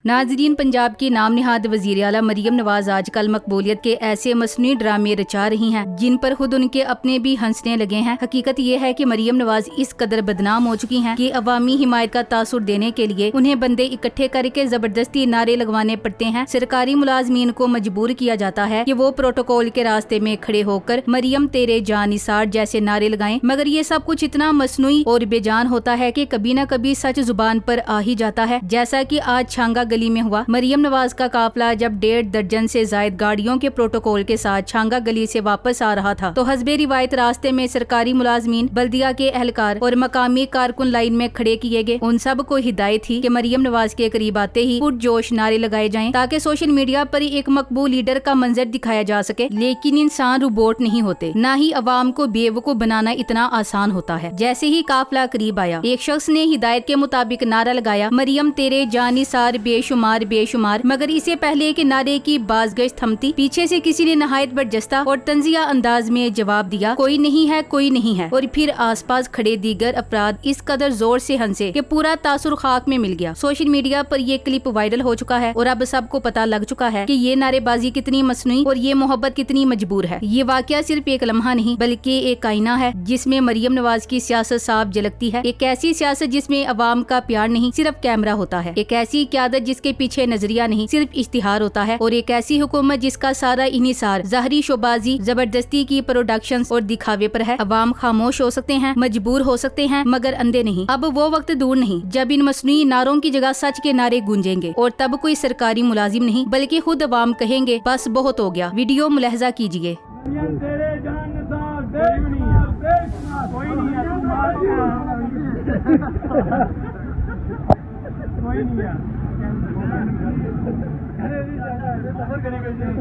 नाजरीन, पंजाब की नाम निहाद वजीर आला मरियम नवाज आजकल मकबूलियत के ऐसे मसनूई ड्रामे रचा रही हैं जिन पर खुद उनके अपने भी हंसने लगे हैं। हकीकत ये है कि मरियम नवाज इस कदर बदनाम हो चुकी हैं कि अवामी हिमायत का तासुर देने के लिए उन्हें बंदे इकट्ठे करके जबरदस्ती नारे लगवाने पड़ते हैं। सरकारी मुलाजमीन को मजबूर किया जाता है कि वो प्रोटोकॉल के रास्ते में खड़े होकर मरियम तेरे जान निसार जैसे नारे लगाएं, मगर ये सब कुछ इतना मसनूई और बेजान होता है कि कभी न कभी सच जुबान पर आ ही जाता है। जैसा कि आज छांगा गली में हुआ। मरियम नवाज का काफिला जब 1.5 दर्जन से जायद गाड़ियों के प्रोटोकॉल के साथ छांगा गली से वापस आ रहा था तो हस्बे रिवायत रास्ते में सरकारी मुलाजमीन, बल्दिया के एहलकार और मकामी कारकुन लाइन में खड़े किए गए। उन सब को हिदायत थी कि मरियम नवाज के करीब आते ही पुरजोश नारे लगाए जाएं ताकि सोशल मीडिया पर एक मकबूल लीडर का मंजर दिखाया जा सके। लेकिन इंसान रोबोट नहीं होते, न ही अवाम को बेवकूफ बनाना इतना आसान होता है। जैसे ही काफिला करीब आया, एक शख्स ने हिदायत के मुताबिक नारा लगाया, मरियम तेरे जानिसार बेशुमार बेशुमार। मगर इससे पहले कि नारे की बाज़गश्त थमती, पीछे से किसी ने नहायत बरजस्ता और तंजिया अंदाज में जवाब दिया, कोई नहीं है, कोई नहीं है। और फिर आसपास खड़े दीगर अफराद इस कदर जोर से हंसे कि पूरा तासुर खाक में मिल गया। सोशल मीडिया पर ये क्लिप वायरल हो चुका है और अब सबको पता लग चुका है कि ये नारेबाजी कितनी मसनूई और ये मोहब्बत कितनी मजबूर है। ये वाकया सिर्फ एक लम्हा नहीं बल्कि एक आईना है जिसमें मरियम नवाज की सियासत साफ झलकती है। एक ऐसी सियासत जिसमें अवाम का प्यार नहीं सिर्फ कैमरा होता है। एक ऐसी क़यादत जिसके पीछे नजरिया नहीं सिर्फ इश्तिहार होता है। और एक ऐसी हुकूमत जिसका सारा इन्हिसार ज़ाहरी शोबाजी, जबरदस्ती की प्रोडक्शन और दिखावे पर है। अवाम खामोश हो सकते हैं, मजबूर हो सकते हैं, मगर अंधे नहीं। अब वो वक्त दूर नहीं जब इन मसनूई नारों की जगह सच के नारे गूंजेंगे और तब कोई सरकारी मुलाजिम नहीं बल्कि खुद अवाम कहेंगे, बस बहुत हो गया। वीडियो मुलाहजा कीजिए।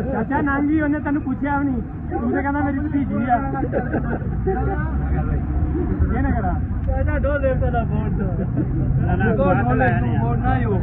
चाचा नाम जी उन्हें तेन पूछा भी नहीं, तुझे कहना मेरी भतीजी है। ये ना करा चाचा दो देवता दा वोट ना हो।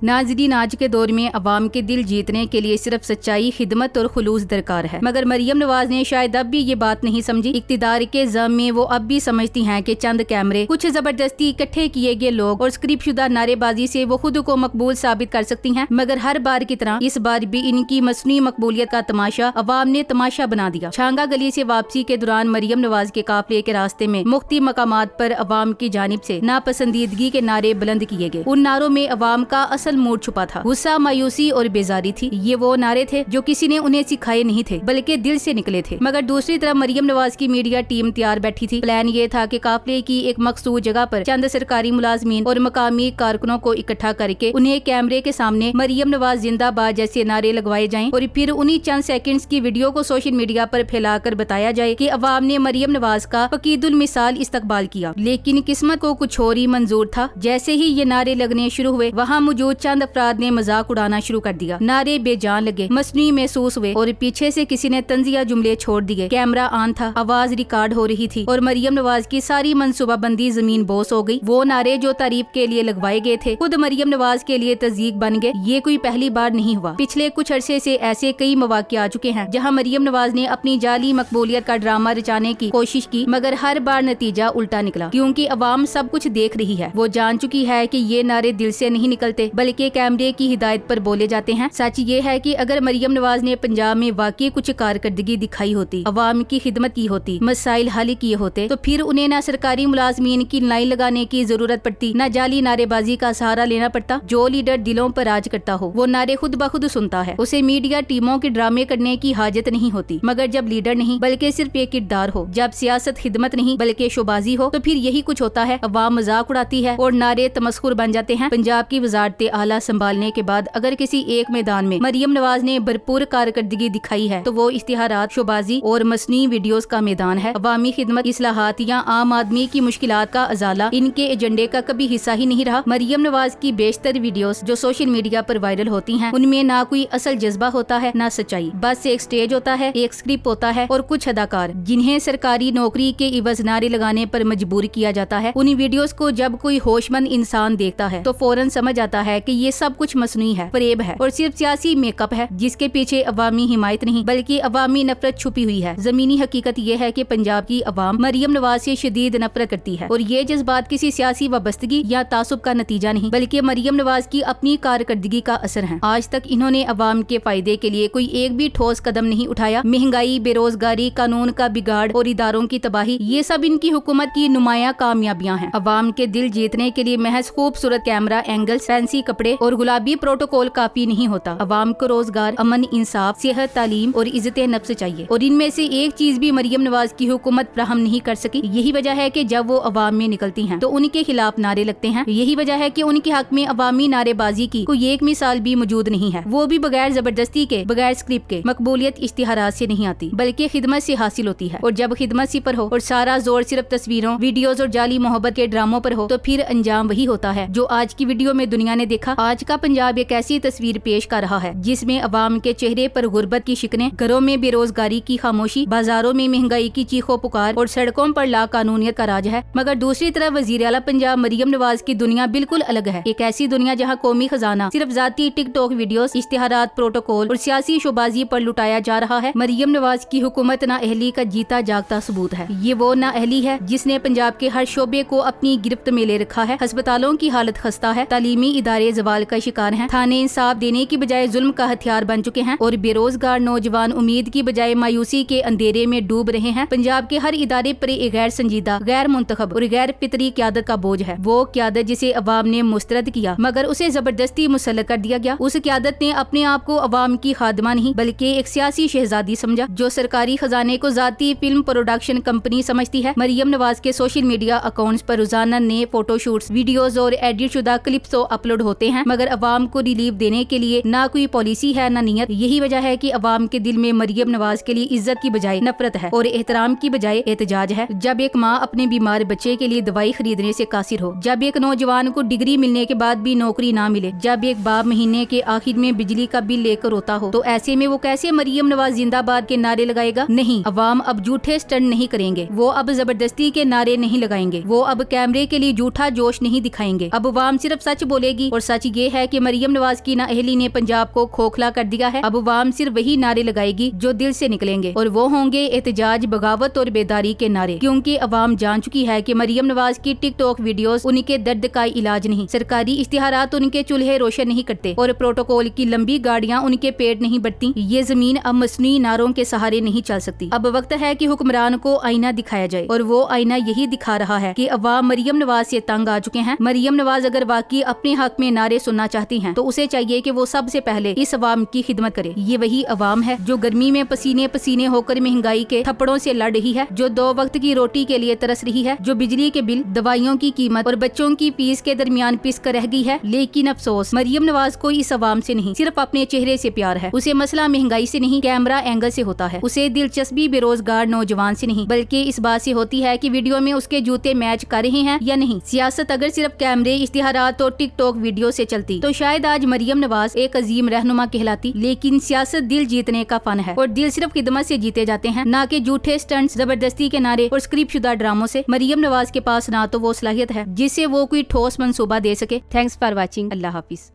नाज़रीन, आज के दौर में अवाम के दिल जीतने के लिए सिर्फ सच्चाई, खिदमत और खुलूस दरकार है। मगर मरियम नवाज ने शायद अब भी ये बात नहीं समझी। इक्तिदार के ज़म में वो अब भी समझती हैं कि चंद कैमरे, कुछ जबरदस्ती इकट्ठे किए गए लोग और स्क्रिप्ट शुदा नारेबाजी से वो खुद को मकबूल साबित कर सकती हैं। मगर हर बार की तरह इस बार भी इनकी मसनूई मकबूलियत का तमाशा अवाम ने तमाशा बना दिया। छांगा गली से वापसी के दौरान मरियम नवाज के काफिले के रास्ते में मुख्तलिफ मकामात पर अवाम की जानिब से नापसंदीदगी के नारे बुलंद किए गए। उन नारों में अवाम का असल मूड छुपा था, गुस्सा, मायूसी और बेजारी थी। ये वो नारे थे जो किसी ने उन्हें सिखाए नहीं थे बल्कि दिल से निकले थे। मगर दूसरी तरफ मरियम नवाज की मीडिया टीम तैयार बैठी थी। प्लान ये था कि काफिले की एक मखसूस जगह पर चंद सरकारी मुलाजमीन और मकामी कारकुनों को इकट्ठा करके उन्हें कैमरे के सामने मरियम नवाज जिंदाबाद जैसे नारे लगवाए जाएं और फिर उन्हीं चंद सेकंड्स की वीडियो को सोशल मीडिया पर फैलाकर बताया जाए कि अवाम ने मरियम नवाज का फकीदुल मिसाल इस्तकबाल किया। लेकिन किस्मत को कुछ और ही मंजूर था। जैसे ही ये नारे लगने शुरू हुए, वहाँ मौजूद चंद अफराद ने मजाक उड़ाना शुरू कर दिया। नारे बेजान लगे, मसनूई महसूस हुए और पीछे से किसी ने तंजिया जुमले छोड़ दिए। कैमरा ऑन था, आवाज रिकॉर्ड हो रही थी और मरियम नवाज की सारी मनसूबाबंदी जमीन बोस हो गई। वो नारे जो तारीफ के लिए लगवाए गए थे खुद मरियम नवाज के लिए तज़ीक बन गए। ये कोई पहली बार नहीं हुआ। पिछले कुछ अरसे से ऐसे कई मौके आ चुके हैं जहाँ मरियम नवाज ने अपनी जाली मकबूलियत का ड्रामा रचाने की कोशिश की, मगर हर बार नतीजा उल्टा निकला। क्योंकि अवाम सब कुछ देख रही है। वो जान चुकी है कि ये नारे दिल से नहीं निकलते बल्कि कैमरे की हिदायत पर बोले जाते हैं। सच ये है कि अगर मरियम नवाज ने पंजाब में वाकई कुछ कारकर्दगी दिखाई होती, अवाम की खिदमत की होती, मसाइल हल किए होते, तो फिर उन्हें न सरकारी मुलाजमीन की लाइन लगाने की जरूरत पड़ती, न जाली नारेबाजी का सहारा लेना पड़ता। जो लीडर दिलों पर राज करता हो वो नारे खुद ब खुद सुनता है। उसे मीडिया टीमों के ड्रामे करने की हाजत नहीं होती। मगर जब लीडर नहीं बल्कि सिर्फ एक किरदार हो, जब सियासत खिदमत नहीं बल्कि शोबाजी हो, तो फिर यही कुछ होता है। अवाम मजाक उड़ाती है और नारे तमस्खुर बन जाते हैं। पंजाब की वजारत आला संभालने के बाद अगर किसी एक मैदान में मरियम नवाज ने भरपूर कारकर्दगी दिखाई है तो वो इश्तिहारात, शोबाजी और मसनी वीडियोस का मैदान है। अवामी खिदमत, इस्लाहात या आम आदमी की मुश्किलात का अजाला इनके एजेंडे का कभी हिस्सा ही नहीं रहा। मरियम नवाज की बेशतर वीडियोस जो सोशल मीडिया पर वायरल होती हैं, उनमें ना कोई असल जज्बा होता है ना सच्चाई। बस एक स्टेज होता है, एक स्क्रिप्ट होता है और कुछ अदाकार जिन्हें सरकारी नौकरी के इवज फैंस नारे लगाने पर मजबूर किया जाता है। उन्हीं वीडियोस को जब कोई होशमंद इंसान देखता है तो फौरन समझ आता है कि ये सब कुछ मसनूई है, फरेब है और सिर्फ सियासी मेकअप है, जिसके पीछे अवामी हिमायत नहीं बल्कि अवामी नफरत छुपी हुई है। जमीनी हकीकत ये है कि पंजाब की अवाम मरियम नवाज से शदीद नफरत करती है और ये जज्बात किसी सियासी वाबस्तगी या तासुब का नतीजा नहीं बल्कि मरियम नवाज की अपनी कारकर्दगी का असर है। आज तक इन्होंने अवाम के फायदे के लिए कोई एक भी ठोस कदम नहीं उठाया। महंगाई, बेरोजगारी, कानून का बिगाड़ और इदारों की तबाही, ये सब इनकी हुकूमत की नुमाया कामयाबियां हैं। अवाम के दिल जीतने के लिए महज खूबसूरत कैमरा एंगल्स, फैंसी कपड़े और गुलाबी प्रोटोकॉल काफी नहीं होता। अवाम को रोजगार, अमन, इंसाफ, सेहत, तालीम और इज्जत नफ्स चाहिए और इनमें से एक चीज भी मरियम नवाज की हुकूमत फराहम नहीं कर सकी। यही वजह है कि जब वो अवाम में निकलती हैं तो उनके खिलाफ नारे लगते हैं। यही वजह है कि उनके हक में अवामी नारेबाजी की कोई एक मिसाल भी मौजूद नहीं है, वो भी बगैर जबरदस्ती के, बगैर स्क्रिप्ट के। मकबूलियत इश्तिहारात से नहीं आती बल्कि खिदमत से हासिल होती है और जब खिदमत सी पर हो और सारा जोर सिर्फ तस्वीरों, वीडियोस और जाली मोहब्बत के ड्रामों पर हो तो फिर अंजाम वही होता है जो आज की वीडियो में दुनिया ने देखा। आज का पंजाब एक ऐसी तस्वीर पेश कर रहा है जिसमें अवाम के चेहरे पर गुर्बत की शिकने, घरों में बेरोजगारी की खामोशी, बाजारों में महंगाई की चीखों पुकार और सड़कों पर लाकानूनियत का राज है। मगर दूसरी तरफ वजीर आला पंजाब मरियम नवाज की दुनिया बिल्कुल अलग है। एक ऐसी दुनिया जहाँ कौमी खजाना सिर्फ जाती टिकटॉक वीडियोस, इश्तिहारात, प्रोटोकॉल और सियासी शोबाजी पर लुटाया जा रहा है। मरियम नवाज की हुकूमत ना अहली का जीता जागता सबूत है। ये वो ना अहली है जिसने पंजाब के हर शोबे को अपनी गिरफ्त में ले रखा है। अस्पतालों की हालत खस्ता है, तालीमी इदारे जवाल का शिकार हैं, थाने इंसाफ देने की बजाय जुल्म का हथियार बन चुके हैं और बेरोजगार नौजवान उम्मीद की बजाय मायूसी के अंधेरे में डूब रहे हैं। पंजाब के हर इदारे पर एक गैर संजीदा, गैर मुंतखब और गैर फितरी क़यादत का बोझ है। वो क़यादत जिसे अवाम ने मुस्तरद किया मगर उसे जबरदस्ती मुसल्लत कर दिया गया। उस क़यादत ने अपने आप को अवाम की खादमा नहीं बल्कि एक सियासी शहजादी समझा जो सरकारी खजाने को जाती फिल्म प्रोडक्शन कंपनी समझती है। मरियम नवाज के सोशल मीडिया अकाउंट्स पर रोजाना नए फोटोशूट्स, वीडियोस और एडिट शुदा क्लिप्स तो अपलोड होते हैं मगर अवाम को रिलीफ देने के लिए ना कोई पॉलिसी है ना नीयत। यही वजह है कि अवाम के दिल में मरियम नवाज के लिए इज्जत की बजाय नफरत है और एहतराम की बजाय एहतजाज है। जब एक माँ अपने बीमार बच्चे के लिए दवाई खरीदने से कासिर हो, जब एक नौजवान को डिग्री मिलने के बाद भी नौकरी ना मिले, जब एक बाप महीने के आखिर में बिजली का बिल लेकर रोता हो, तो ऐसे में वो कैसे मरियम नवाज जिंदाबाद के नारे लगाएगा? नहीं, अवाम अब झूठे स्टंट नहीं करेंगे, वो अब जबरदस्ती के नारे नहीं लगाएंगे, वो अब कैमरे के लिए झूठा जोश नहीं दिखाएंगे। अब अवाम सिर्फ सच बोलेगी और सच ये है कि मरियम नवाज की नाअहली ने पंजाब को खोखला कर दिया है। अब अवाम सिर्फ वही नारे लगाएगी जो दिल से निकलेंगे और वो होंगे एहतजाज, बगावत और बेदारी के नारे, क्योंकि अवाम जान चुकी है कि मरियम नवाज की टिकटॉक वीडियोस उनके दर्द का इलाज नहीं, सरकारी इश्तिहारात उनके चूल्हे रोशन नहीं करते और प्रोटोकॉल की लंबी गाड़ियां उनके पेट नहीं बढ़ती। ये जमीन अब मसनूई नारों के सहारे नहीं चल सकती। अब वक्त है कि हुक्मरान को आईना दिखाया जाए और वो आईना यही दिखा रहा है कि अवाम मरियम नवाज से तंग आ चुके हैं। मरियम नवाज अगर वाकई अपने हक में नारे सुनना चाहती हैं तो उसे चाहिए कि वो सबसे पहले इस अवाम की खिदमत करे। ये वही अवाम है जो गर्मी में पसीने पसीने होकर महंगाई के थप्पड़ों से लड़ रही है, जो 2 वक्त की रोटी के लिए तरस रही है, जो बिजली के बिल, दवाइयों की कीमत और बच्चों की फीस के दरमियान पिस कर रह गई है। लेकिन अफसोस, मरियम नवाज को इस अवाम से नहीं, सिर्फ अपने चेहरे से प्यार है। उसे मसला महंगाई से नहीं, कैमरा एंगल से होता है। उसे दिलचस्पी बेरोजगार नौजवान से नहीं बल्कि इस बात से होती है कि वीडियो में उसके जूते मैच कर रहे हैं या नहीं। सियासत अगर सिर्फ कैमरे, इश्तिहारात और टिकटॉक वीडियो से चलती तो शायद आज मरियम नवाज एक अजीम रहनुमा कहलाती। लेकिन सियासत दिल जीतने का फन है और दिल सिर्फ खिदमत से जीते जाते हैं, ना कि झूठे स्टंट्स, जबरदस्ती के नारे और स्क्रिप्ट शुदा ड्रामों से। मरियम नवाज के पास ना तो वो सलाहियत है जिससे वो कोई ठोस मंसूबा दे सके। Thanks for watching. Allah Hafiz.